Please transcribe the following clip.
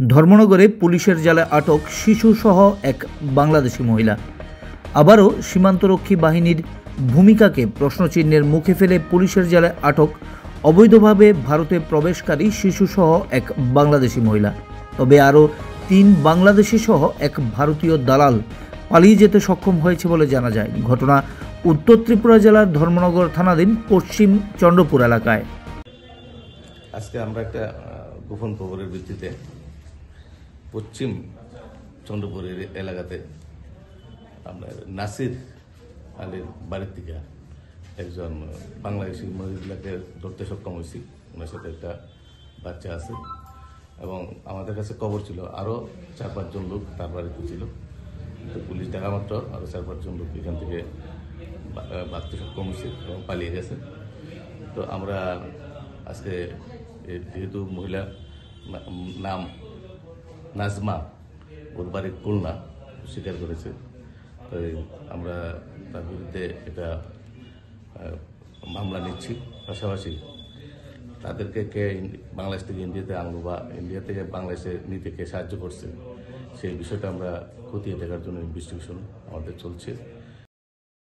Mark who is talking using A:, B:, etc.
A: ধর্মনগরে পুলিশের জালে আটক শিশুসহ এক বাংলাদেশি মহিলা। আবারও সীমান্তরক্ষী বাহিনীর ভূমিকাকে প্রশ্নচিহ্নের মুখে ফেলে পুলিশের জালে আটক অবৈধভাবে ভারতে প্রবেশকারী শিশুসহ এক বাংলাদেশি মহিলা। তবে আরও ৩ বাংলাদেশি সহ এক ভারতীয় দালাল পালিয়ে যেতে সক্ষম হয়েছে বলে জানা যায়। ঘটনা উত্তর ত্রিপুরা জেলার ধর্মনগর থানাধীন পশ্চিম চন্দ্রপুর এলাকায়।
B: আজকে আমরা একটা গোপন খবরের ভিত্তিতে পশ্চিম চন্দ্রপুরের এলাকাতে আপনার নাসির আলীর বাড়ির থেকে একজন বাংলাদেশি মহিলাকে ধরতে সক্ষম হয়েছি। ওনার সাথে একটা বাচ্চা আছে এবং আমাদের কাছে খবর ছিল আরও ৪-৫ জন লোক তার বাড়িতে ছিল। তো পুলিশ দেখা মাত্র আরও 4-5 জন লোক এখান থেকে বাঁচতে সক্ষম হয়েছে এবং পালিয়ে গেছে। তো আমরা আজকে যেহেতু মহিলার নাম নাজমা, ওর বাড়ি খুলনা, স্বীকার করেছে। তো আমরা তার বিরুদ্ধে এটা মামলা নিচ্ছি। পাশাপাশি তাদেরকে কে বাংলাদেশ থেকে ইন্ডিয়াতে আনবো বা ইন্ডিয়া থেকে বাংলাদেশে নিতে কে সাহায্য করছে সেই বিষয়টা আমরা খতিয়ে দেখার জন্য ইনভেস্টিগেশন আমাদের চলছে।